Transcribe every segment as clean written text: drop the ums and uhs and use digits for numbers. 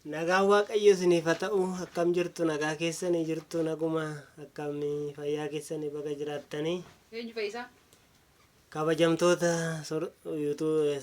Nagaa Waaqayyo isiniif haa ta'u. Akkam jirtu? Nagaa keessanii jirtu? Naguma akkam fayyaa keessanii baga jiraattanii? Eenyu fayyisaa? Kabajamtoota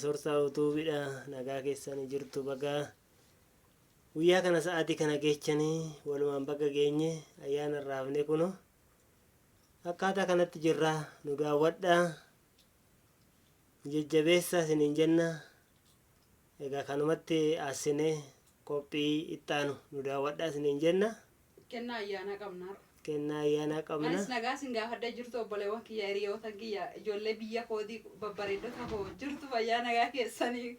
sorsaa yuutuubiidha. Nagaa keessanii jirtu baga guyyaa kana sa'aatii kana geechanii walumaan baga geenye ayyaana irraafne kuno akkaataa kanatti jirra. Nu daawwadhaa, jajjabeessaa isiniin jenna. Egaa kanumatti aasine qophii ittaanu nu daawwadhaa isiniin jenna. Kennaa ayyaanaa qabna. Kennaa ayyaanaa qabna. Anis nagaa isin gaafadhaa jirtu obboleewwan kiyya hiriyoota kiyya ijoollee biyya kootii babbareeddota koo jirtu fayyaa nagaa keessanii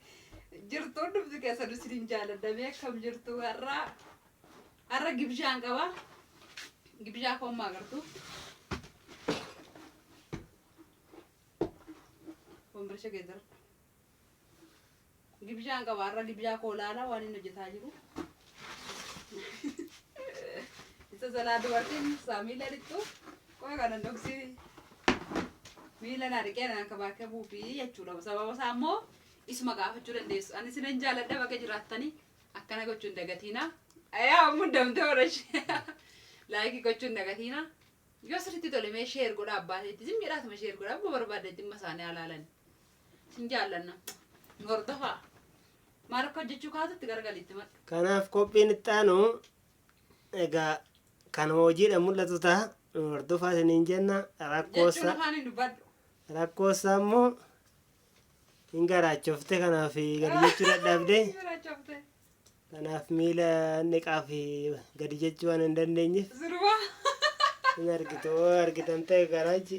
jirtu hundumti keessan isiniin jaalladhamee akkam jirtu har'a gibshaan qaba. Gibshaa koommaa agartu. Wambarsha geedara. Gibshaan qaba har'a gibshaa koo laala waan inni hojjetaa jiru. Salaa dubartiin saamila dhittu qo'a kanan dhoksii miila naa dhiqee naan kabaakee buufii jechuudha. Sababa isaa immoo isuma gaafachuu dandeessu. Ani isinan jaalladha bakka jiraattanii akkana gochuun dagatiina. Ayaa muddamtee horashee laayikii gochuun dagatiina. Yoo sirriitti tole mee sheer godha abbaateetti zim jedhaatuma sheer godha abba barbaadde dhimma isaanii alaalan. Sin jaallanna. Hordofaa. Maal akka hojjechuu kaatutti gargalitti madda. Kanaaf qophiin ittaanu egaa kan hojiidha mul'atu ta'a. Hordofaa isiniin jenna. Rakkoosaa immoo hin garaachofte kanaaf gadi jechuu dadhabde. Kanaaf miila niqaa fi gadi jechuu waan hin dandeenyeef. Hin argitan ta'e garaachi.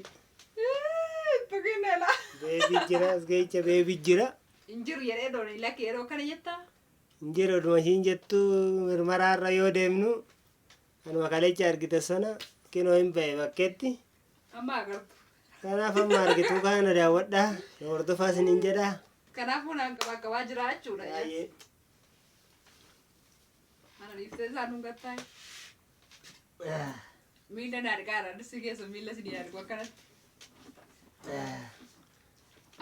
Beebii jira as geecha beebii jira. Injiru yeroo doonii lakkee yeroo kana jettaa? Injiru oduma ishiin jettu mirmaraarra yoo deemnu anuma kalecha argite sana kinoo hin ba'e bakkeetti. Amma agartu. Kanaaf amma argitu kana daawwadhaa. Hordofaa isiniin jedhaa. Kanaafuu naan qabaa jira jechuudha. Ana dhiiftee isaan hungattaa. Miila naa dhiqaara dhisi keessa miila isinii argu akkanatti.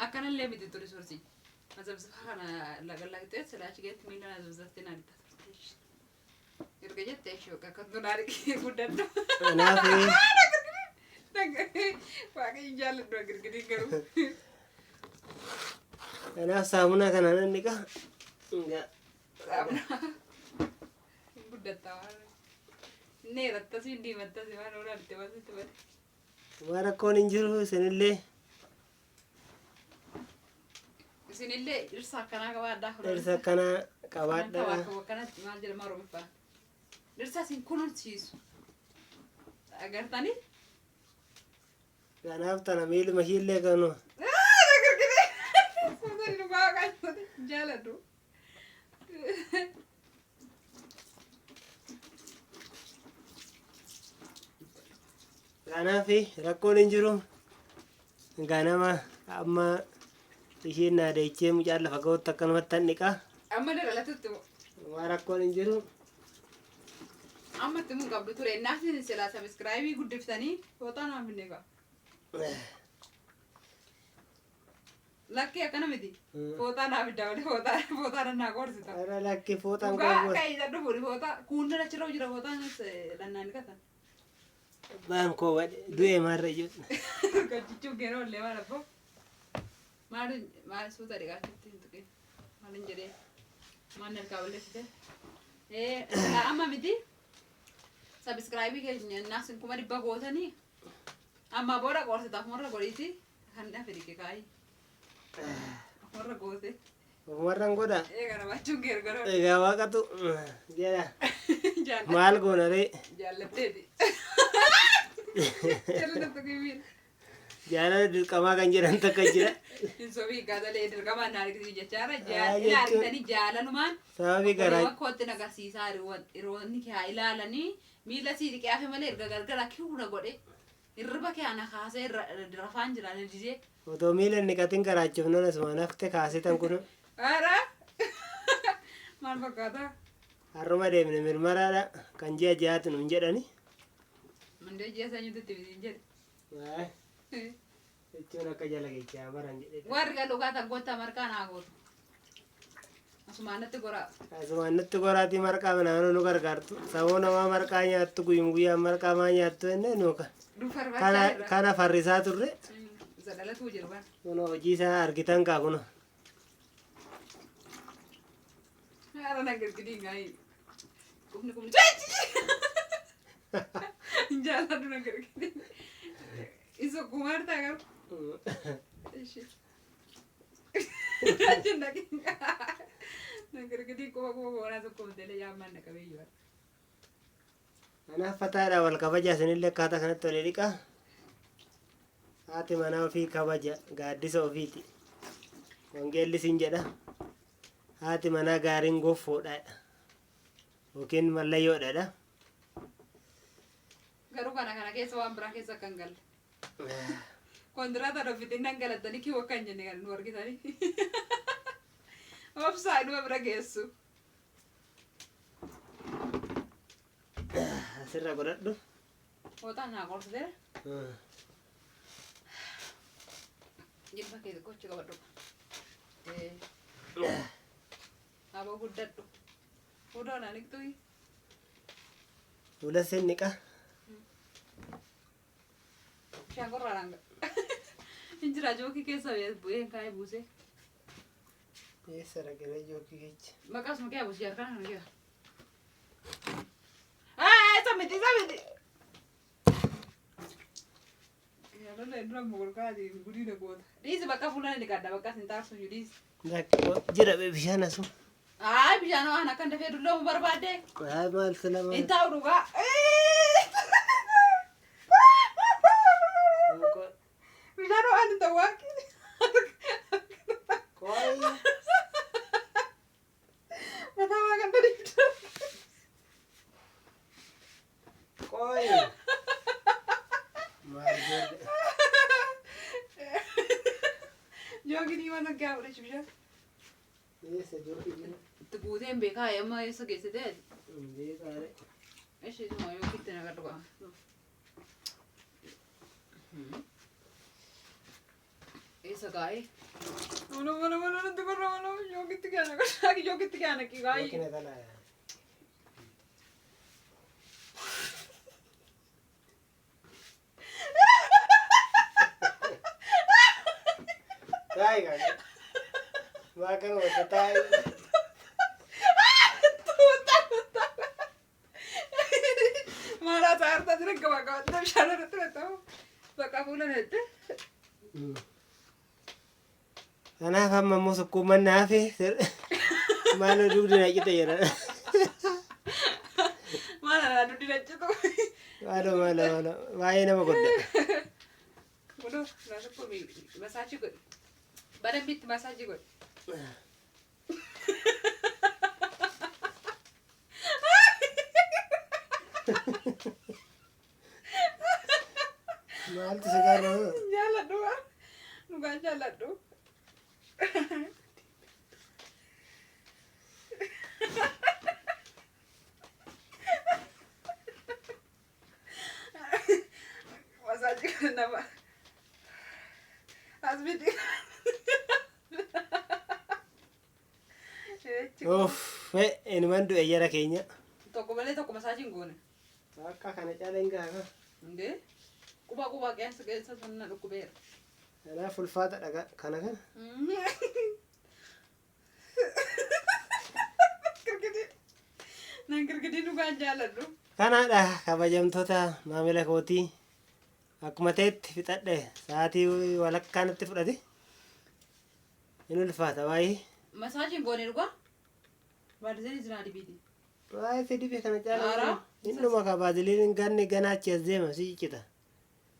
Akkanallee miti ture soorsi. Azabzafaa kana lagalagtee silaachi geetti miila naa zabzaftee naa dhiqaa. Erga jettee ishee akka tunaarii guddadhu. Kanaaf waaqayyo jaalladhu girgidii garuu. Kanaaf saamunaa kana nan dhiqa. Saamunaa guddattaa waan neerattas hin diimattas waan oolaalte waan sitti bade. Waan rakkoon hin jiru isinillee. Isinillee dhirsa akkanaa qabaadhaa. Dhirsa akkanaa qabaadhaa. Akkanatti maal jedhama Oromiffaa. Dhirsa isin kunuunsiisu. Agartanii? Kanaaf tana miiluma ishiillee kanu. Suuraan dhugaa qaqqabe jaaladhu. Kanaaf rakkoon hin jiru. Ganama amma ishiin naadeechee mucaan lafa ga'utti akkanumatti tan dhiqaa. Amma dabalatutti moo? Waan rakkoon hin jiru. Amma itti mun qabdu ture. Naasin silaa sabiskiraayibii guddiftanii footaa naaf hin eegaa. Lakkee akkana miti. Footaa naaf iddaa malee footaa nannaa qorsita. Ara lakkee footaan dhugaa qabu. akka isa dhufuuri footaa kuunda achirra jira footaan lannaan dhiqatan. Baan koo du'ee maarra jiru. Gachichuu geeroo illee maal abboo? Maal suuta dhiqaachuutti hin tuqin? Maal hin jedhee? Maal nalkaa balleessite? Amma miti? Sabiskiraayibii keenya naasin 100 gootanii amma booda qorsitaaf morra godhiiti kan dhafe dhiqe kaayii. Morra goote. Warran godha. Egaa namaachuun geergaroo. Egaa waaqatu jedha. Maal goona ree? Jaallatteeti. Jaallattu kimiin. Jaalala dirqamaa kan jedhan takka jira. Insobii gaazaalee dirqamaa naa argisiisu jechaadha. Ila argitanii jaalalumaan. Sababii garaa. Bakkootti nagarsiisaa hiriyoonni kee ilaalanii miila sii dhiqee hafe malee erga gargara kiuna godhe hirriba kee ana kaasee rafaan jiraan hirrisee. Otoo miila inni qatin garaachuuf nana suma nafte kaasitan kun. Ara maal fakkaata? Harruma deemne mirmaraadha kan ji'a ji'aatti nuun jedhani. Mandee ji'a sanyuutti bitiin jedhe. Jechuun akka jala geechaa baran jedhe. Warri kan dhugaatan goota marqaa naa gootu. Asumaanatti goraa. Asumaanatti goraatii marqaa manaan nu gargaartu. Saboo namaa marqaa nyaattu guyyaan marqaa maa nyaattu enne nuuka. Kana farrisaa turre. Isa dhalatuu jiru bara. Kun hojii isaa argitan kaa kun. Haala nagirgidii gaayi. Kumni. Jaalladhu nagirgidii. Isa kumaartaa garu. Ishi. Rajin lagi. Nagirgidii kuma boonaa tokko muteelee yaammaan naqabeeyyuu. Kanaaf fataadha wal kabaja isinillee akkaataa kanatti wal dhiqaa. Haati manaa ofii kabaja gaaddisa ofiiti. Wangeelli siin jedha. Haati manaa gaariin goffoodha. Yookiin mallayyoodha. Garuu kana keessa waan biraa keessa kan galle. Kontiraata dhoofitiin dhangalattanii kiyyoo akka hin jenne kan nu argitanii. Obsaa dhuma bira geessu. Asirra godhadhu. Hootaan naa qorsitee. Jilba keessa gochi qabadhu. Aboo guddadhu. Fuudhaa naa niqxuyi. Fuula siin niqa. Bishaan qorraadhaan ga'a. Injira jookii keessa bu'ee kaayee buusee. Eessa dhaqee jookii keessa. Maqaas maqaa buusee harkaan kana jira. Samiti. Yaalolee dura mogolkaati gudina goota. Dhiisi bakka fuulaan dhiqadha bakka sin taarsu dhiisi. Jira bishaan asu. Bishaan waan akka dafee dulloomu barbaadde. Maaltu lama. Hin taa'u dhugaa. Bishaan waan hin ta'u waaqni. Mataa waa kan dhalii. Joogii diimaa naggaa fudhachu bishaan. Eessa joogii? Itti guutee hin beekaa amma eessa geessitee? Beekaare. Ishee isuma yookiitti nagadhu qaba. Eessa gaa'ee? Mana nutti korra mana yookiitti gaana gaa'ee. Yookiin talaa. Taai kan? Makan wata taai. Malah saar tadi nak kau tapi syarat itu tahu. Bakal bulan itu. Kanaaf amma immoo sukkuumannaa fi maal dugdi na cite jedha. Maal dugdi na citu. Maal baay'ee nama godha. Bodoh, nasi pun masaji good. Badan bit masaji good. Maaltu si gaara? Jaaladhu waan. Dhugaan jaaladhu. Masaji kan nama. Asbiti. Inumaan du'e jara keenya. Tokko malee tokko masaajiin goone. Akka kana caala hin gaaka. Indee quba keessa sanna dhukkubeera. Kanaaf ulfaata dhaga kana kana. Nan girgidii dhugaan jaaladhu. Kanaadha kabajamtoota maamila kootii akkuma ta'etti fixadhe sa'aatii walakkaanatti fudhate. Inni ulfaata baay'ee. Masaajiin goone dhugaa? Baadiyyaa jira dibiiti. Baay'ee fedhii kana caala. Ara? Innuma ka baadiyyaa ganni ganaachi as deema si ciccita.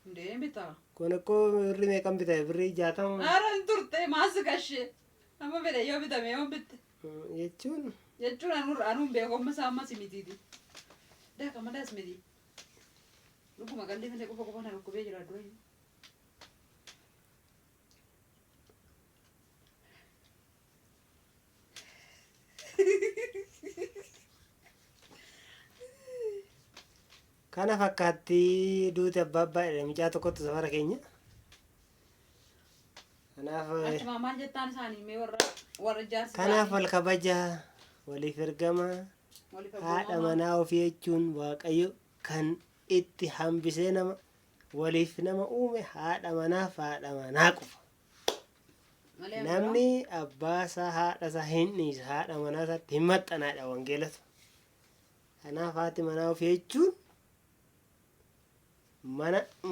Indee bitaa. Kun akkoo birrii meeqan bita birrii 60. Ara hin turte maasi gashee. Amma fedhe yoo bitame yoo bitte. Jechuun. Jechuun anuun beekomma isaa ammas mitiiti. Daaka madaas miti. Dhuguma qallee malee qofa na dhukkubee jira dura. Kana fakkaatti duuti abbaa abbaa mucaa tokkotu safara keenya. Kanaaf achuma maal jettaan isaanii mee warra warra jaarsi Kanaaf wal kabajaa, waliif ergamaa, haadha manaa ofii jechuun Waaqayyo kan itti hambisee nama waliif nama uume haadha manaaf haadha manaa qofa. Namni abbaa isaa haadha isaa hin dhiisa, haadha manaa isaatti hin maxxanaadha wangeelatu. Kanaaf haati manaa ofii jechuun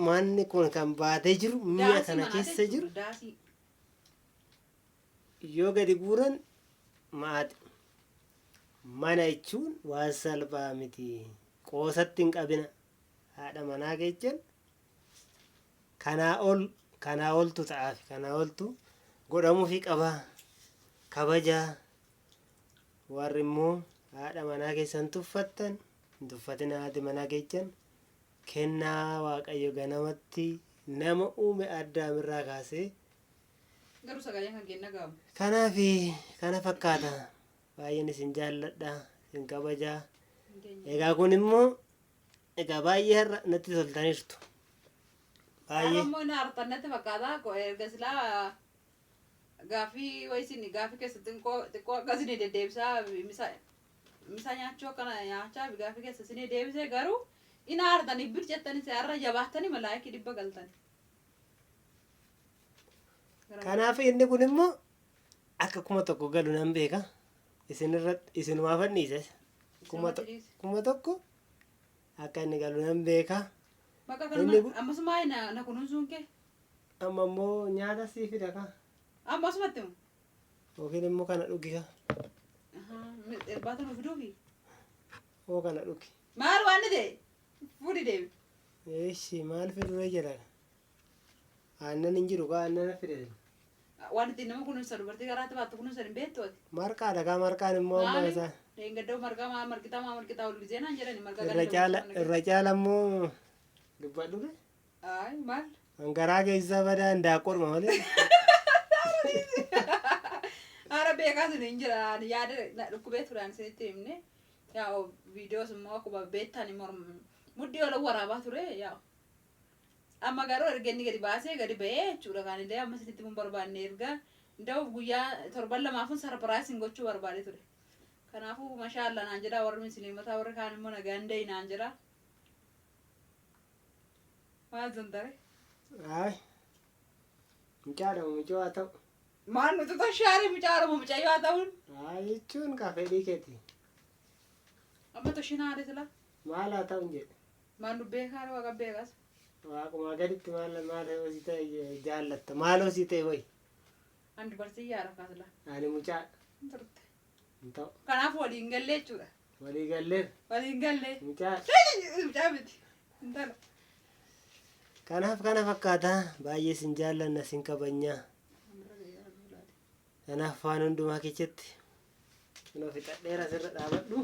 manni kun kan baatee jiru mi'a kana keessa jiru yoo gadi guuran maati. Mana jechuun waan salphaa miti, qoosatti hin qabina. Haadha manaa jechuun kanaa oltu ta'aaf kanaa oltu godhamuufi qaba. Kabajaa warri immoo haadha manaa keessan tuffattan hin tuffatin. Haati manaa jechuun kennaa Waaqayyo ganamatti nama uume Addaamirraa kaasee garuu sagalee kan kenna gaamu. Kanaaf kana fakkaata. Baay'een isin jaalladha, isin kabajaa. Egaa kun immoo egaa baay'ee har'a natti toltaniirtu. Baay'ee. Ammoo na artannatti fakkaata erga silaa gaafii wayisin gaafii keessatti xiqqoo akkasii deddeebisaa misa nyaachuu akkana nyaachaa gaafii keessa isin deebisee garuu ina artanii bir jettanii har'a jabaattanii malaayikii 100 galtanii. Kanaaf inni kun immoo akka 1,000 galu nan beeka. Isinumaaf anniise 1,000 akka inni galu nan beeka. Bakka kanuma ammasuma na kunuunsuun kee. Amma immoo nyaata sii fida ka. Ammasumatti moo? Yookiin immoo kana dhugi ka. Irbaata nu fiduufi. Oo kana dhugi. Maal waan ni ta'e? Fuudhi deebi. Eeshi maal fiduree jira? Aannan hin jiru ka aannan fide. Waan itti nama kunuunsa dubartii karaatti baattu kunuunsa hin beektu ati. Marqaadha ka marqaan immoo amma isaa. Deengaddoo marqaa ol gizeenaan jedhani marqaa irra caala immoo dubbadhure. Ay maal? Hangaraa keessa badaa ndaaqorma malee. Ara beekaa sin hin jira yaada dhukkubee turaan isinitti himne yaa viidiyoos immoo akkuma beektan mudhii ol waraabaa ture yaa amma garuu erga inni gadi baasee gadi ba'ee jechuudha kan illee amma isinitti mun barbaanne erga nda'uuf guyyaa 7 lamaafun sarpiraayisin gochuu barbaade ture. Kanaafuu mashaalla naan jedha warri musliimotaa warri kaan immoo nagaan da'i naan jedha. Maal zantare? Ay. Mucaadhamu mucaa haa ta'u. Maal nuti toshaari mucaadhamu mucayyoo haa ta'uun? Ay jechuun ka fedhii keeti. Amma toshin haadhe sila? Maal haa ta'uun jedhe. Maal nu beekaan waaqa beekas? Waaquma gaditti maal hosii ta'e jaallatta. Maal hosii ta'e wayi? Ani dubartii yaada kaasila. Ani mucaa. Turte. Hin ta'u. Kanaaf waliin gallee jechuudha. Walii galleef. Waliin gallee. Mucaa. Mucaa miti. Hin taane. Kanaaf kana fakkaata. Baay'ee sin jaallanna sin kabajnaa. Kanaaf waan hundumaa keessatti kunoo fixadheera asirra dhaabadhu.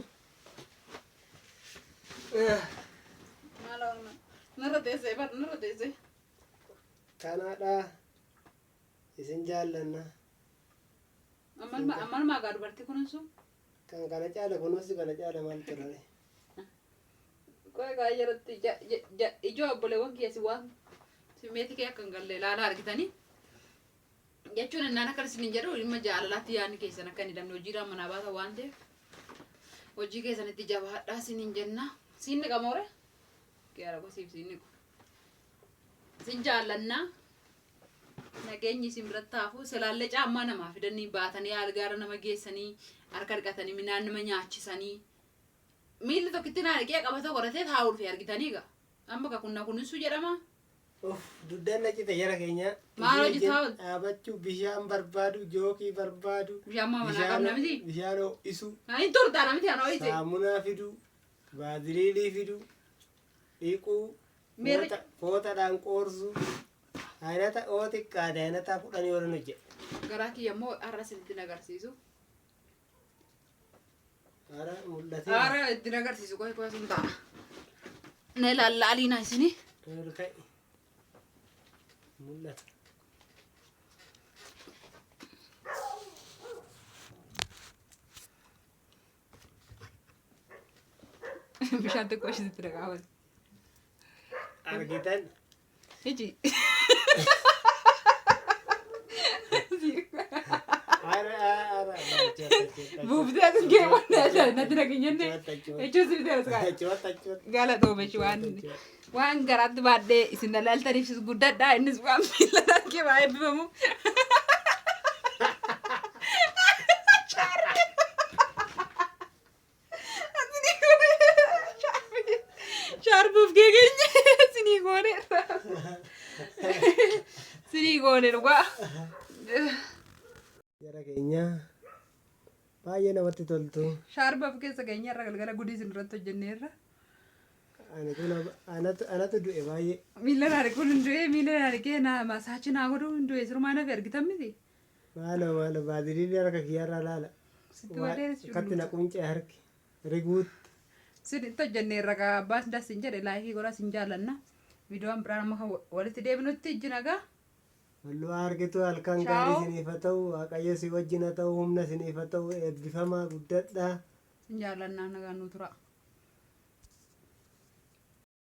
Narra teessee bar narra teessee. Kanaadha isin jaallanna. Ammal maagaa dubartii kunuunsu? Kan kana caala kunuunsi kana caala maal turare? Qoe gaa yerootti ijoo obboleewwan keessi waan simeetii kee akka hin galle ilaalaa argitanii. Jechuun innaan akka isin jedhu dhimma jaalalaatti yaadni keessan akka hin hidhamne hojiidhaan manaa baata waan ta'eef hojii keessanitti jabaadhaa isin hin jenna. Siinni qamoore? Gaara gosiif siinni qu. Isin jaallannaa nageenyi isin biratti haafu silaallee caammaa namaa fidanii baatanii algaara nama geessanii harka dhiqatanii midhaan nama nyaachisanii miilli tokkitti naa dhiqee qabata qoratee taa'uuf argitanii egaa amma kakunna kunuunsuu jedhama. Duddaan naqite jara keenya. Maal hojjetaa? Dhaabachuu bishaan barbaadu jookii barbaadu. Bishaan manaa qabna miti. Bishaan ho'isu. Hin turtaa namti ana ho'ise. Saamunaa fidu. Baaziliinii fidu. Dhiquu. Fooxaadhaan qoorsu. Aynata oo xiqqaate aynata 10 yoo hojjedhe. Garaa kiyya immoo har'a isinitti agarsiisu. Har'a mul'ate. Har'a itti agarsiisu qoy sun ta'a. Ne lallaaliina isini. Mul'ata. Bishaan xiqqoo ishisitti dhaqaaban. Argitan. Iji. Buuftaa sun kee waan natti nagenyenne. Jechuun si biteeras kaa. Galatoome waan garaatti baadhee isin daldaltaniifis guddadhaa innis waan miilanaan kee baay'ee bifamu. Sharbuuf geegeenye sinii gooneerra. Sinii gooneerra waa. Jara keenya baay'ee namatti toltu. Sharbaaf keessa keenyarra galgala gudii isin irratti hojjenneerra. Anatu du'e baay'ee. Miila naari kun hin du'e miila naari kee masaachi naa godhu hin du'e sirumaa nafi argitan miti. Maalo baadiriin harka kiyyarraa laala. Akkatti na quncee harki riguutti. Sinitti hojjenneerra kaa abbaas dasin jedhe laayikii godhaa sin jaalanna. Viidiyoon biraan amma walitti deebinutti ijjina gaa. Walluu argitu halkan gaarii isiniif haa ta'u waaqayyo si wajjin haa ta'u humna isiniif haa ta'u eebbifamaa guddadhaa. Sin jaalannaa nagaan nu tura.